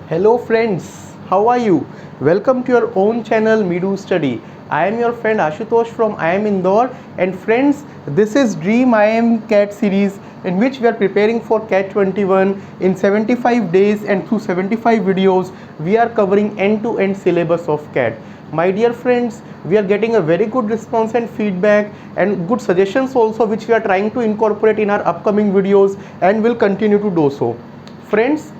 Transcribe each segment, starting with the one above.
Hello friends, how are you? Welcome to your own channel Midu Study. I am your friend Ashutosh from IIM Indore, and friends, this is Dream IIM CAT series in which we are preparing for CAT 21 in 75 days, and through 75 videos we are covering end-to-end syllabus of CAT. My dear friends, we are getting a very good response and feedback and good suggestions also, which we are trying to incorporate in our upcoming videos and will continue to do so. Friends,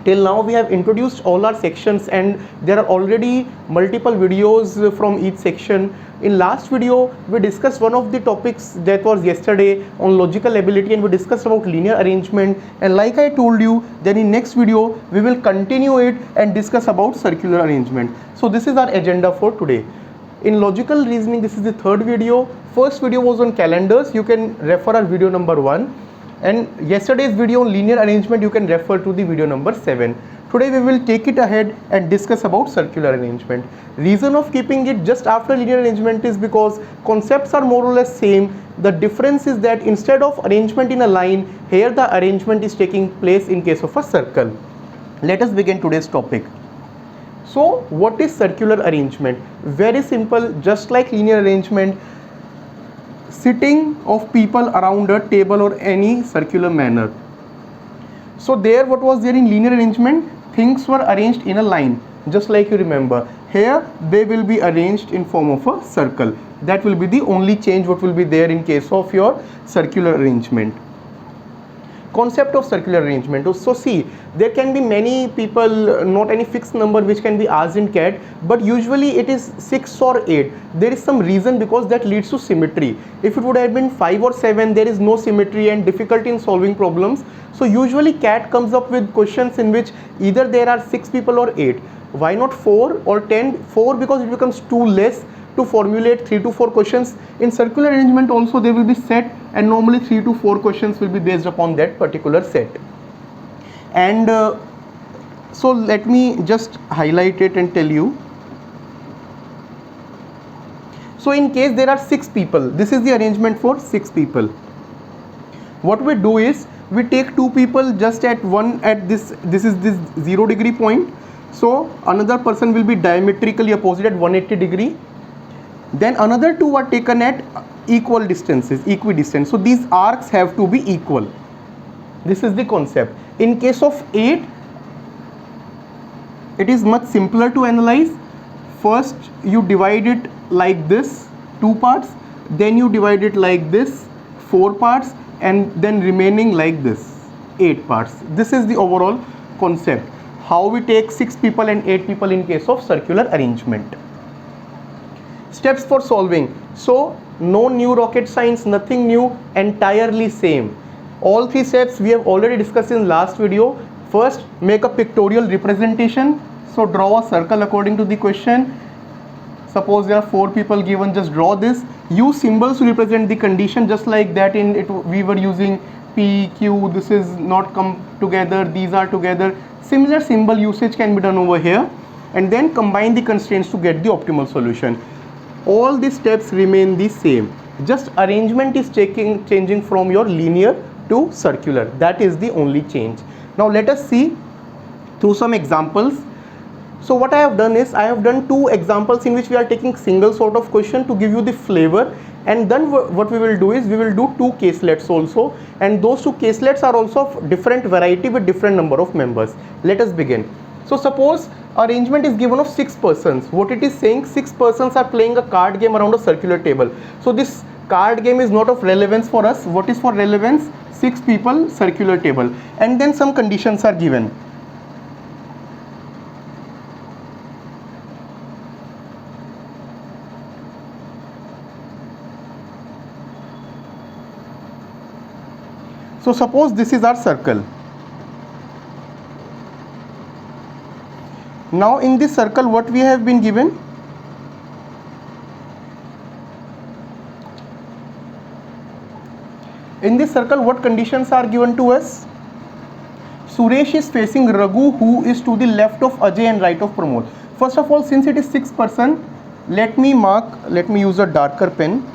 till now we have introduced all our sections and there are already multiple videos from each section. In last video we discussed one of the topics that was yesterday on logical ability, and we discussed about linear arrangement, and like I told you, then in next video we will continue it and discuss about circular arrangement. So this is our agenda for today. In logical reasoning, this is the third video. First video was on calendars, you can refer our video number 1, and yesterday's video on linear arrangement you can refer to the video number 7. Today we will take it ahead and discuss about circular arrangement. Reason of keeping it just after linear arrangement is because concepts are more or less same. The difference is that instead of arrangement in a line, here the arrangement is taking place in case of a circle. Let us begin today's topic. So what is circular arrangement? Very simple, just like linear arrangement, sitting of people around a table or any circular manner. So there, what was there in linear arrangement? Things were arranged in a line, just like you remember. Here they will be arranged in form of a circle. That will be the only change what will be there in case of your circular arrangement. Concept of circular arrangement. So see, there can be many people, not any fixed number which can be asked in CAT, but usually it is 6 or 8. There is some reason because that leads to symmetry. If it would have been 5 or 7, there is no symmetry and difficulty in solving problems. So usually CAT comes up with questions in which either there are 6 people or 8. Why not 4 or 10? 4 because it becomes too less to formulate 3 to 4 questions. In circular arrangement also there will be set, and normally 3 to 4 questions will be based upon that particular set. And so let me just highlight it and tell you. So in case there are 6 people, this is the arrangement for 6 people. What we do is we take 2 people just at one at this is this 0 degree point. So another person will be diametrically opposite at 180 degree. Then another 2 are taken at equal distances, equidistant. So these arcs have to be equal. This is the concept. In case of 8, it is much simpler to analyze. First you divide it like this, 2 parts, then you divide it like this, 4 parts, and then remaining like this, 8 parts. This is the overall concept, how we take 6 people and 8 people in case of circular arrangement. Steps for solving. So no new rocket science, nothing new, entirely same. All 3 steps we have already discussed in last video. First, make a pictorial representation. So draw a circle according to the question. Suppose there are 4 people given, just draw this. Use symbols to represent the condition, just like that in it we were using P, Q, this is not come together, these are together. Similar symbol usage can be done over here, and then combine the constraints to get the optimal solution. All these steps remain the same, just arrangement is changing from your linear to circular. That is the only change. Now let us see through some examples. So what I have done is I have done 2 examples in which we are taking single sort of question to give you the flavor, and then what we will do is we will do 2 caselets also, and those 2 caselets are also of different variety with different number of members. Let us begin. So suppose arrangement is given of 6 persons. What it is saying, 6 persons are playing a card game around a circular table. So this card game is not of relevance for us. What is for relevance? 6 people, circular table, and then some conditions are given. So suppose this is our circle. Now in this circle what we have been given? In this circle what conditions are given to us? Suresh is facing Raghu, who is to the left of Ajay and right of Pramod. First of all, since it is 6 person, let me use a darker pen.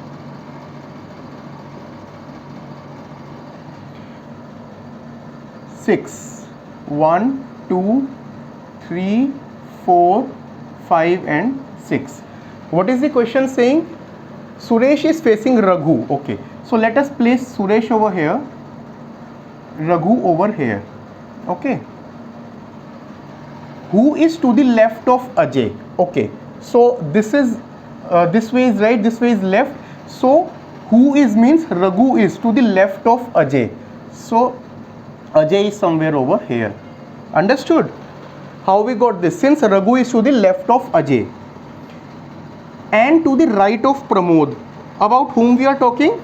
6, 1, 2, 3, 4, 5 and 6. What is the question saying? Suresh is facing Raghu. Okay, so let us place Suresh over here, Raghu over here. Okay, who is to the left of Ajay? Okay, so this is this way is right, this way is left. So who is means Raghu is to the left of Ajay. So Ajay is somewhere over here. Understood? How we got this? Since Raghu is to the left of Ajay and to the right of Pramod, about whom we are talking?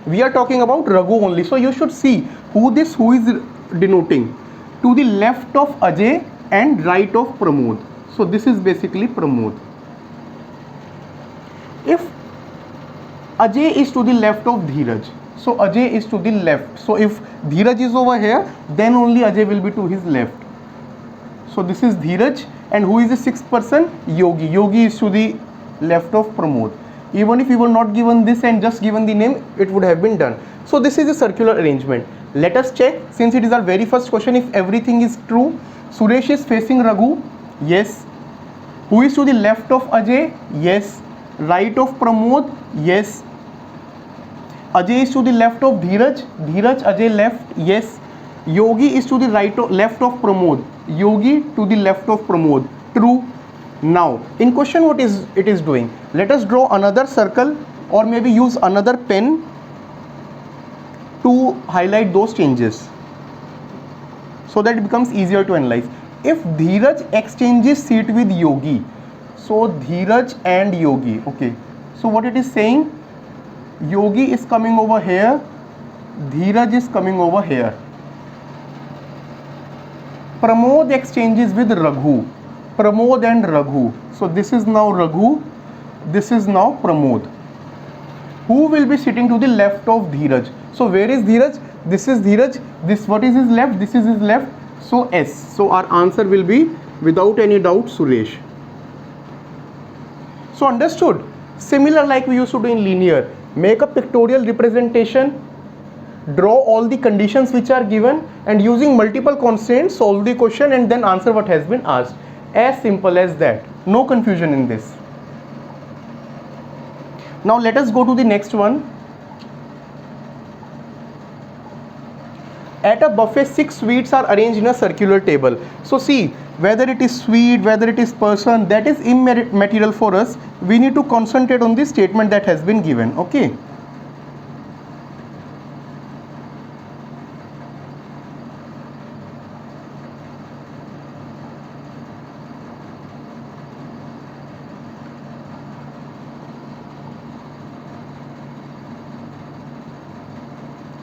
We are talking about Raghu only. So you should see who is denoting. To the left of Ajay and right of Pramod. So this is basically Pramod. If Ajay is to the left of Dheeraj, so Ajay is to the left. So if Dheeraj is over here, then only Ajay will be to his left. So this is Dheeraj, and who is the sixth person? Yogi. Yogi is to the left of Pramod. Even if we were not given this and just given the name, it would have been done. So this is a circular arrangement. Let us check, since it is our very first question, if everything is true. Suresh is facing Raghu. Yes. Who is to the left of Ajay? Yes. Right of Pramod? Yes. Ajay is to the left of Dheeraj. Dheeraj, Ajay left. Yes. Yogi is to the left of Pramod. Yogi to the left of Pramod. True. Now in question what is it is doing? Let us draw another circle or maybe use another pen to highlight those changes so that it becomes easier to analyze. If Dheeraj exchanges seat with Yogi, so Dheeraj and Yogi, okay, so what it is saying, Yogi is coming over here, Dheeraj is coming over here. Pramod exchanges with Raghu, Pramod and Raghu. So this is now Raghu, this is now Pramod. Who will be sitting to the left of Dheeraj? So where is Dheeraj? This is Dheeraj. This, what is his left? This is his left. So S. So our answer will be without any doubt Suresh. So understood? Similar like we used to do in linear. Make a pictorial representation, draw all the conditions which are given, and using multiple constraints solve the question and then answer what has been asked. As simple as that. No confusion in this. Now let us go to the next one. At a buffet, 6 sweets are arranged in a circular table. So see, whether it is sweet, whether it is person, that is immaterial for us. We need to concentrate on the statement that has been given. Okay.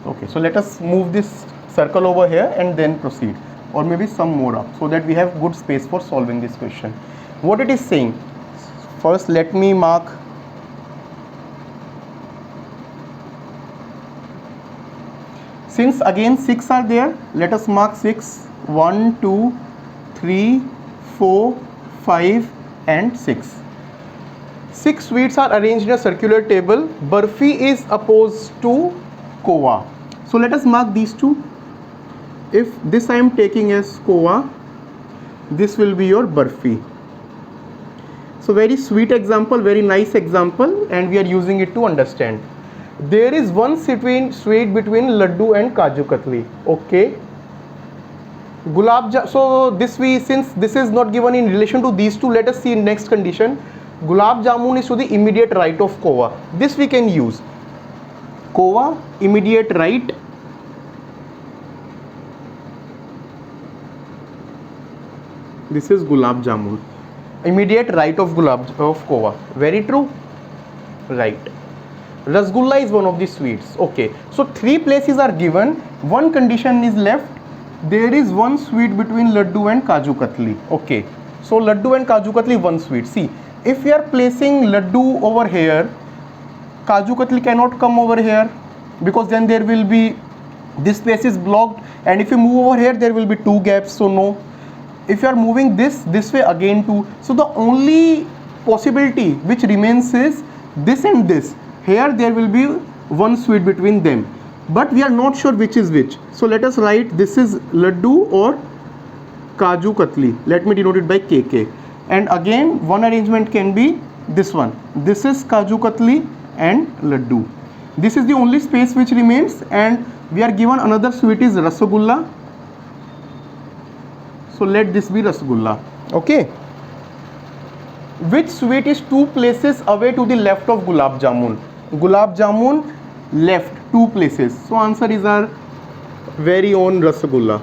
Okay, so let us move this circle over here and then proceed, or maybe some more up, so that we have good space for solving this question. What it is saying, first let me mark since again 6 are there, let us mark 6. 1, 2, 3, 4, 5 and 6. 6 sweets are arranged in a circular table. Barfi is opposed to Kowa. So let us mark these two. If this I am taking as Kowa, this will be your Barfi. So very sweet example, very nice example, and we are using it to understand. There is one sweet between Laddu and Kaju Katli. Okay. So this since this is not given in relation to these two, let us see in next condition. Gulab Jamun is to the immediate right of Kowa. This we can use. Kowa, immediate right. This is Gulab Jamun. Immediate right of Kowa. Very true. Right. Rasgulla is one of the sweets. Okay. So 3 places are given. One condition is left. There is one sweet between Laddu and Kaju Katli. Okay. So Laddu and Kaju Katli, one sweet. See, if we are placing Laddu over here, Kaju Katli cannot come over here, because then there will be, this space is blocked, and if you move over here there will be 2 gaps, so no. If you are moving this way, again 2. So the only possibility which remains is this and this. Here there will be one sweet between them, but we are not sure which is which. So let us write, this is Laddu or Kaju Katli. Let me denote it by KK. And again, one arrangement can be this one. This is Kaju Katli and Laddu. This is the only space which remains, and we are given another sweet is Rasagulla. So let this be Rasagulla. Okay. Which sweet is 2 places away to the left of Gulab Jamun? Gulab Jamun left 2 places. So answer is our very own Rasagulla.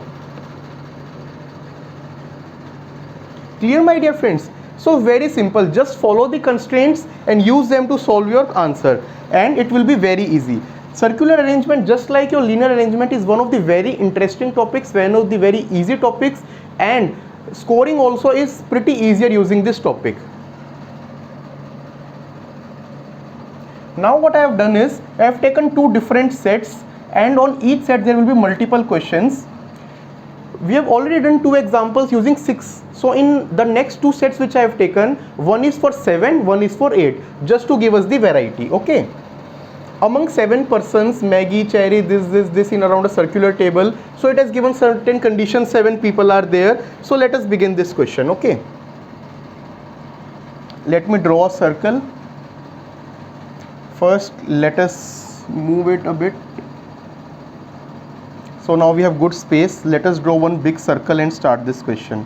Clear, my dear friends? So very simple. Just follow the constraints and use them to solve your answer, and it will be very easy. Circular arrangement, just like your linear arrangement, is one of the very interesting topics, one of the very easy topics, and scoring also is pretty easier using this topic. Now what I have done is, I have taken 2 different sets, and on each set there will be multiple questions. We have already done 2 examples using 6. So in the next 2 sets which I have taken, one is for 7, one is for 8, just to give us the variety. Okay. Among 7 persons, Maggie, Cherry, this in around a circular table. So it has given certain conditions, 7 people are there. So let us begin this question. Okay. Let me draw a circle. First, let us move it a bit. So now we have good space. Let us draw one big circle and start this question.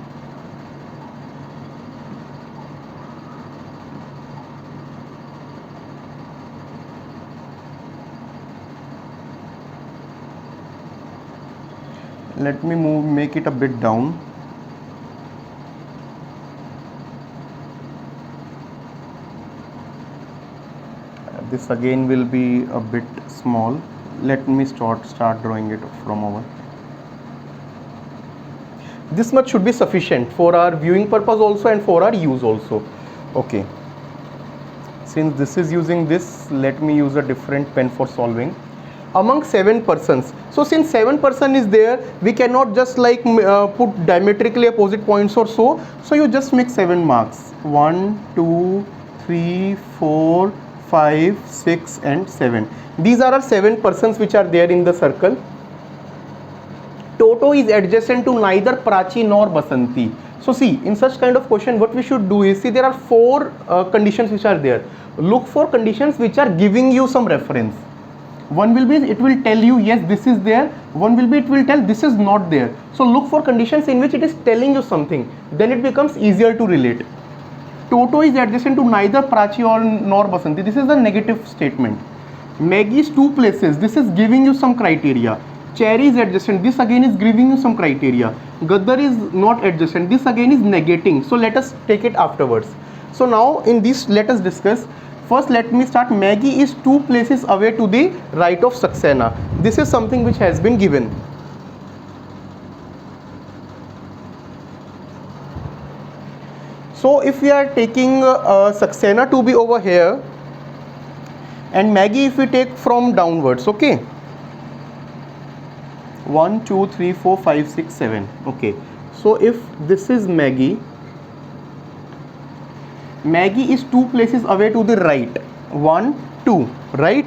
Let me make it a bit down. This again will be a bit small. Let me start drawing it from over. This much should be sufficient for our viewing purpose also and for our use also. Okay. Since this is using this, let me use a different pen for solving. Among 7 persons. So since 7 person is there, we cannot just like put diametrically opposite points or so. So you just make 7 marks. 1, 2, 3, 4, 5, 6 and 7. These are our 7 persons which are there in the circle. Toto is adjacent to neither Prachi nor Basanti. So see, in such kind of question, what we should do is, see, there are 4 conditions which are there. Look for conditions which are giving you some reference. One will be, it will tell you, yes, this is there. One will be, it will tell this is not there. So look for conditions in which it is telling you something. Then it becomes easier to relate. Toto is adjacent to neither Prachi nor Basanti. This is a negative statement. Maggie is 2 places. This is giving you some criteria. Cherry is adjacent. This again is giving you some criteria. Gaddar is not adjacent. This again is negating. So let us take it afterwards. So now in this, let us discuss. First, let me start. Maggie is 2 places away to the right of Saxena. This is something which has been given. So if we are taking Saxena to be over here, and Maggie if we take from downwards, okay. 1, 2, 3, 4, 5, 6, 7. Okay. So if this is Maggie, Maggie is 2 places away to the right. 1, 2, right?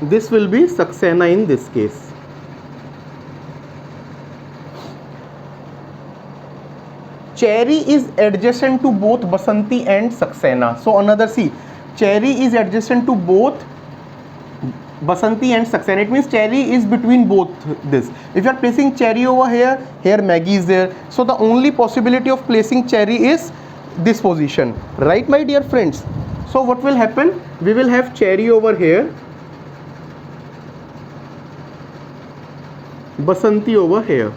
This will be Saxena in this case. Cherry is adjacent to both Basanti and Saxena. So another, see, Cherry is adjacent to both Basanti and Saxena. It means Cherry is between both this. If you are placing Cherry over here, here Maggie is there. So the only possibility of placing Cherry is this position. Right, my dear friends? So what will happen? We will have Cherry over here, Basanti over here.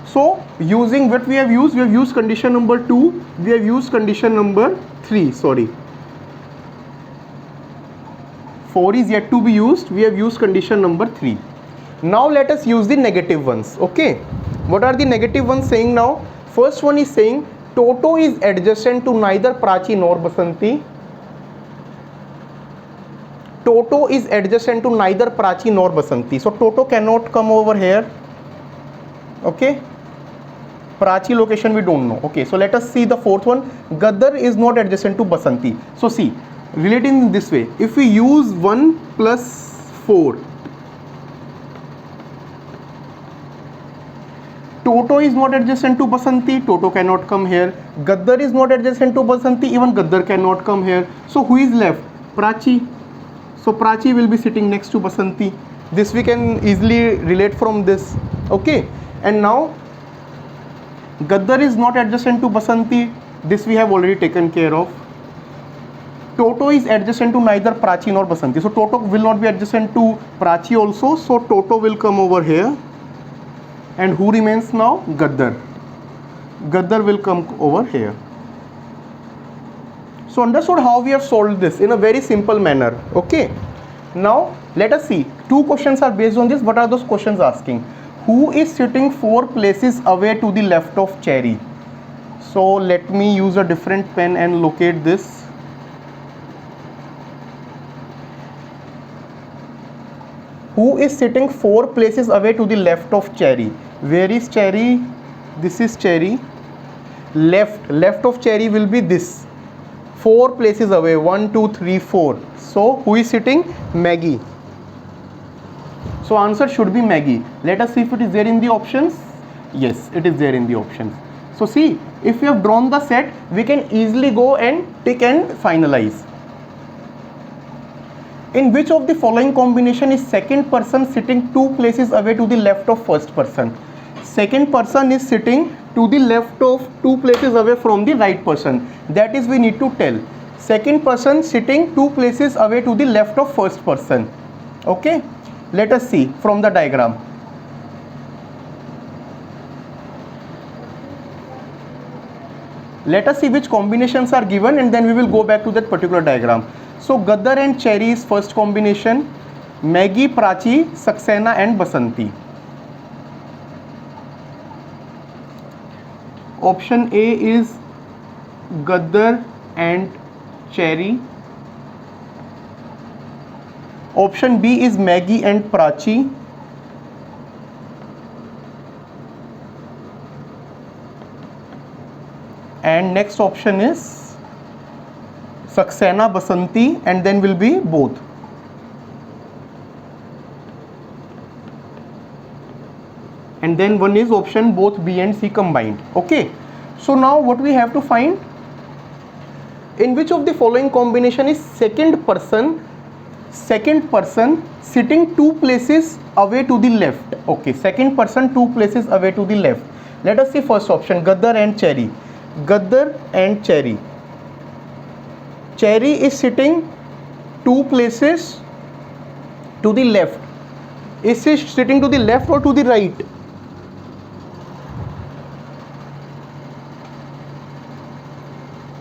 So using what we have used condition number 2, we have used condition number 3, sorry. 4 is yet to be used, we have used condition number 3. Now let us use the negative ones, okay. What are the negative ones saying now? First one is saying Toto is adjacent to neither Prachi nor Basanti. Toto is adjacent to neither Prachi nor Basanti. So Toto cannot come over here, okay. Prachi location we don't know. Okay, so let us see the fourth one. Gaddar is not adjacent to Basanti. So see, relating in this way, if we use 1 plus 4, Toto is not adjacent to Basanti, Toto cannot come here. Gaddar is not adjacent to Basanti, even Gaddar cannot come here. So who is left? Prachi. So Prachi will be sitting next to Basanti. This we can easily relate from this. Okay. And now Gaddar is not adjacent to Basanti. This we have already taken care of. Toto is adjacent to neither Prachi nor Basanti. So Toto will not be adjacent to Prachi also. So Toto will come over here. And who remains now? Gaddar. Gaddar will come over here. So understood how we have solved this in a very simple manner. Okay. Now let us see. Two questions are based on this. What are those questions asking? Who is sitting 4 places away to the left of Cherry? So let me use a different pen and locate this. Who is sitting 4 places away to the left of Cherry? Where is Cherry? This is Cherry. Left of Cherry will be this. 4 places away. 1, 2, 3, 4. So who is sitting? Maggie. So answer should be Maggie. Let us see if it is there in the options. Yes, it is there in the options. So see, if we have drawn the set, we can easily go and tick and finalize. In which of the following combination is second person sitting 2 places away to the left of first person? Second person is sitting to the left of 2 places away from the right person. That is, we need to tell. Second person sitting 2 places away to the left of first person. Okay. Let us see from the diagram. Let us see which combinations are given and then we will go back to that particular diagram. So Gaddar and Cherry is first combination. Maggie, Prachi, Saxena and Basanti. Option A is Gaddar and Cherry. Option B is Maggie and Prachi. And next option is Saxena, Basanti, and then will be both. And then one is option both B and C combined. Okay. So now what we have to find? In which of the following combination is second person sitting 2 places away to the left? Okay. Second person 2 places away to the left. Let us see first option, Gaddar and Cherry. Gaddar and Cherry. Cherry is sitting 2 places to the left. Is she sitting to the left or to the right?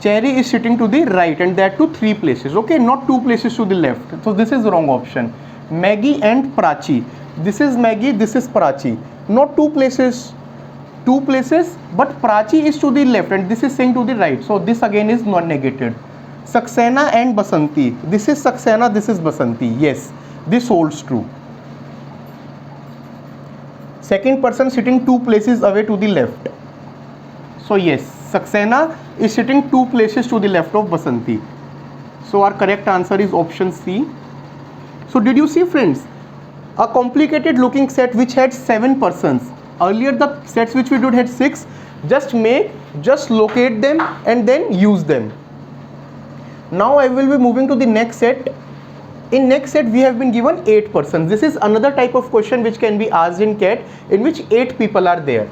Cherry is sitting to the right, and that to 3 places. Okay, not 2 places to the left. So this is the wrong option. Maggie and Prachi. This is Maggie, this is Prachi. Not 2 places. 2 places, but Prachi is to the left and this is saying to the right. So this again is not negated. Saxena and Basanti. This is Saxena, this is Basanti. Yes, this holds true. Second person sitting 2 places away to the left. So yes, Saxena is sitting 2 places to the left of Basanti. So our correct answer is option C. So did you see, friends? A complicated looking set which had 7 persons. Earlier the sets which we did had 6. Just locate them and then use them. Now I will be moving to the next set. In next set we have been given 8 persons. This is another type of question which can be asked in CAT, in which 8 people are there.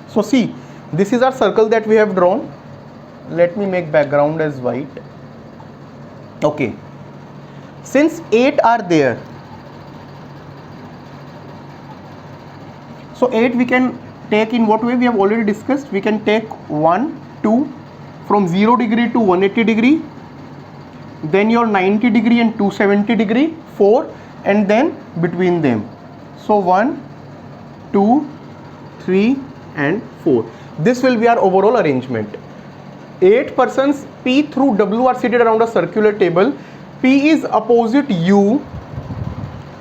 So see, this is our circle that we have drawn. Let me make background as white. Okay. Since 8 are there, so 8 we can take in what way? We have already discussed. We can take 1, 2, from 0 degree to 180 degree, then your 90 degree and 270 degree, 4, and then between them. So 1, 2, 3 and 4. This will be our overall arrangement. 8 persons P through W are seated around a circular table. P is opposite U.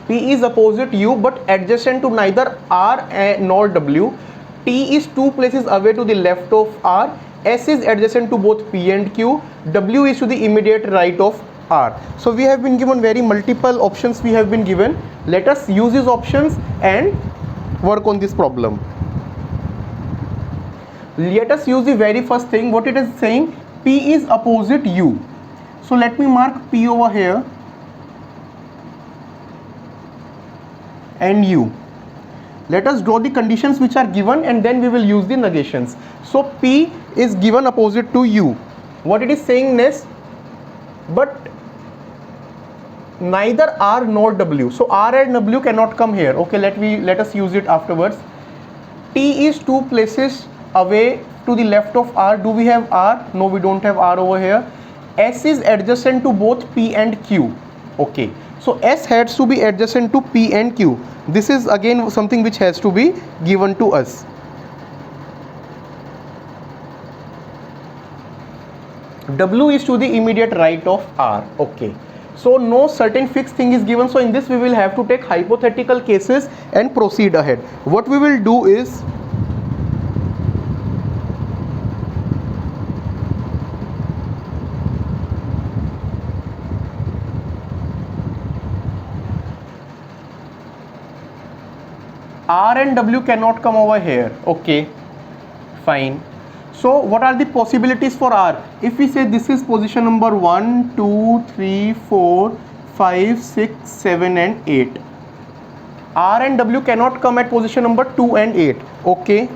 P is opposite U but adjacent to neither R nor W. T is 2 places away to the left of R. S is adjacent to both P and Q. W is to the immediate right of R. So we have been given very multiple options we have been given. Let us use these options and work on this problem. Let us use the very first thing. What it is saying, P is opposite U. So let me mark P over here and U. Let us draw the conditions which are given and then we will use the negations. So P is given opposite to U. What it is saying next, but neither R nor W. So R and W cannot come here. Okay, let us use it afterwards. T is 2 places away to the left of R. Do we have R? No, we don't have R over here. S is adjacent to both P and Q. Okay, so S has to be adjacent to P and Q. This is again something which has to be given to us. W is to the immediate right of R. Okay, so no certain fixed thing is given. So in this we will have to take hypothetical cases and proceed ahead. What we will do is, R and W cannot come over here. Okay, fine. So what are the possibilities for R? If we say this is position number 1, 2, 3, 4, 5, 6, 7 and 8. R and W cannot come at position number 2 and 8. Okay.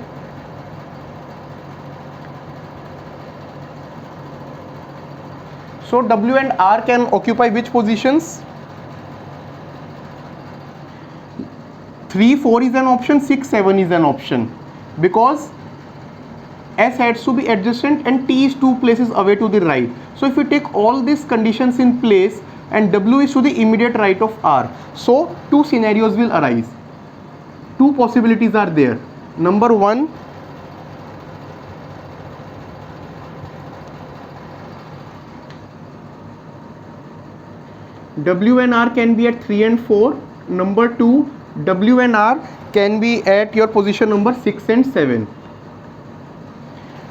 So W and R can occupy which positions? 3, 4 is an option, 6, 7 is an option, because S has to be adjacent and T is 2 places away to the right. So if we take all these conditions in place and W is to the immediate right of R, so 2 scenarios will arise. 2 possibilities are there. Number 1, W and R can be at 3 and 4. Number 2, W and R can be at your position number 6 and 7.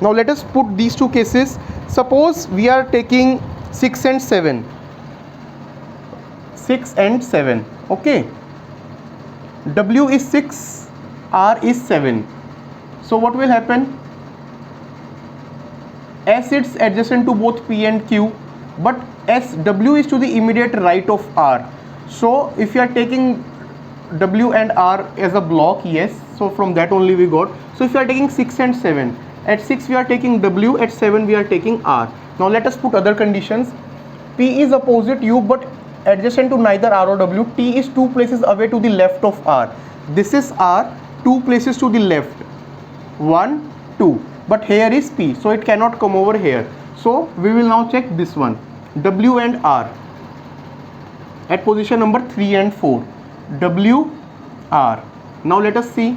Now let us put these two cases. Suppose we are taking 6 and 7. 6 and 7. Okay. W is 6, R is 7. So what will happen? S is adjacent to both P and Q, but W is to the immediate right of R. So if you are taking W and R as a block, yes, so from that only we got. So if you are taking 6 and 7, at 6 we are taking W, at 7 we are taking R. Now let us put other conditions. P is opposite U but adjacent to neither R or W. T is 2 places away to the left of R. This is R, 2 places to the left, 1, 2, but here is P, so it cannot come over here. So we will now check this one, W and R at position number 3 and 4. W, R. Now let us see.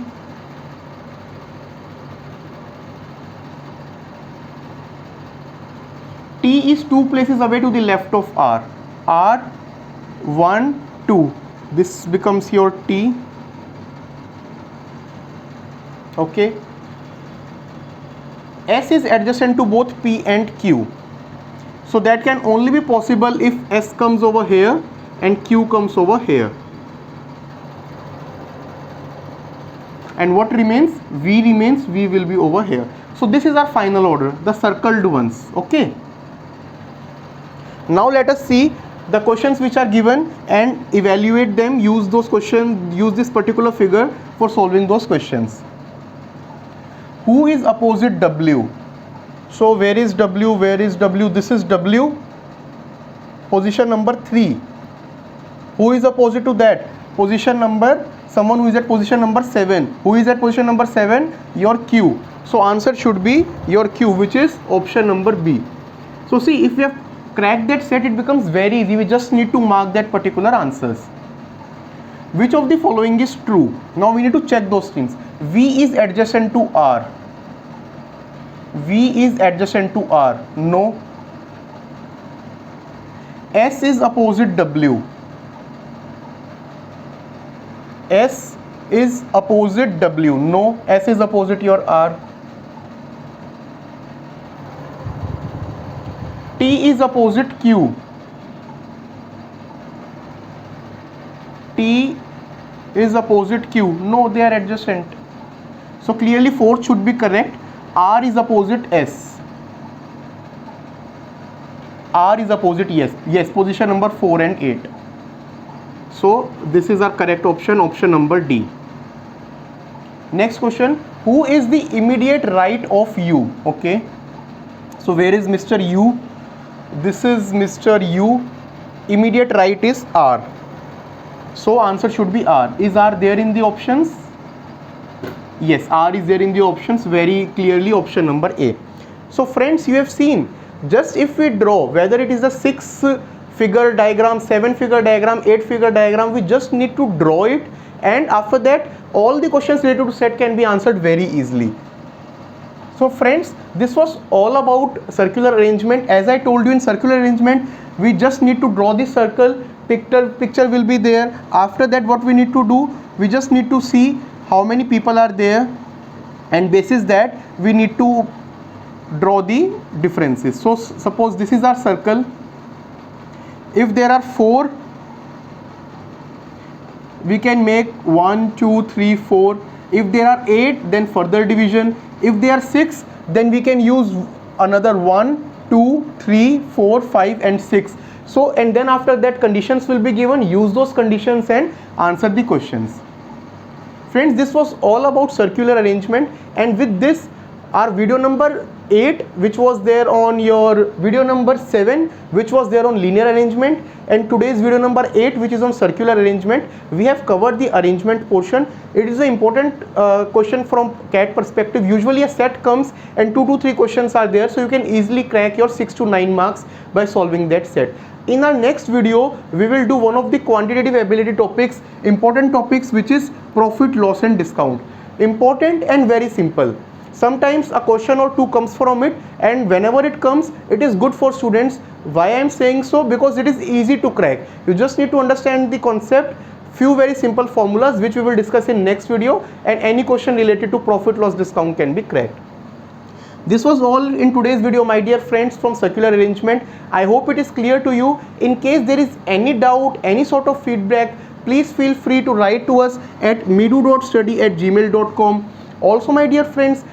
T is 2 places away to the left of R. R, 1, 2. This becomes your T. Okay. S is adjacent to both P and Q. So that can only be possible if S comes over here and Q comes over here. And what remains? V remains, V will be over here. So this is our final order, the circled ones. Okay. Now let us see the questions which are given and evaluate them. Use those questions, use this particular figure for solving those questions. Who is opposite W? So where is W? Where is W? This is W. Position number 3. Who is opposite to that? Position number, someone who is at position number 7. Who is at position number 7? Your Q. So answer should be your Q, which is option number B. So see, if we have cracked that set, it becomes very easy. We just need to mark that particular answers. Which of the following is true? Now we need to check those things. V is adjacent to R. V is adjacent to R. No. S is opposite W. S is opposite W. No. S is opposite your R. T is opposite Q. T is opposite Q. No, they are adjacent. So clearly fourth should be correct. R is opposite S. R is opposite yes, position number 4 and 8. So this is our correct option, option number D. Next question, who is the immediate right of U? Okay, so where is Mr. U? This is Mr. U. Immediate right is R. So answer should be R. Is R there in the options? Yes, R is there in the options, very clearly option number A. So friends, you have seen, just if we draw, whether it is a 6-figure diagram, 7-figure diagram, 8-figure diagram, we just need to draw it, and after that all the questions related to set can be answered very easily. So friends, this was all about circular arrangement. As I told you, in circular arrangement we just need to draw the circle, picture will be there. After that what we need to do, we just need to see how many people are there, and basis that we need to draw the differences. So suppose this is our circle. If there are 4, we can make 1 2 3 4. If there are 8, then further division. If there are 6, then we can use another 1 2 3 4 5 and 6. So and then after that conditions will be given, use those conditions and answer the questions. Friends, this was all about circular arrangement, and with this our video number 8, which was there on your video number 7, which was there on linear arrangement, and today's video number 8, which is on circular arrangement, we have covered the arrangement portion. It is an important question from CAT perspective. Usually a set comes and 2 to 3 questions are there, so you can easily crack your 6 to 9 marks by solving that set. In our next video, we will do one of the quantitative ability topics, important topics, which is profit, loss and discount. Important and very simple. Sometimes a question or two comes from it, and whenever it comes, it is good for students. Why I am saying so? Because it is easy to crack. You just need to understand the concept, few very simple formulas which we will discuss in next video, and any question related to profit, loss, discount can be cracked. This was all in today's video, my dear friends, from circular arrangement. I hope it is clear to you. In case there is any doubt, any sort of feedback, please feel free to write to us at meedu.study@gmail.com. Also, my dear friends,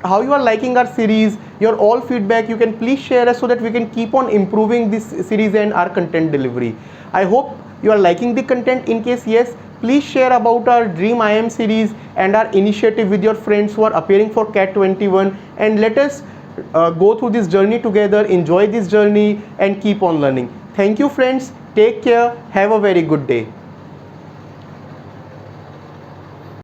how you are liking our series, your all feedback you can please share us, so that we can keep on improving this series and our content delivery. I hope you are liking the content. In case yes, please share about our Dream IIM series and our initiative with your friends who are appearing for CAT 21, and let us go through this journey together, enjoy this journey and keep on learning. Thank you friends, take care, have a very good day.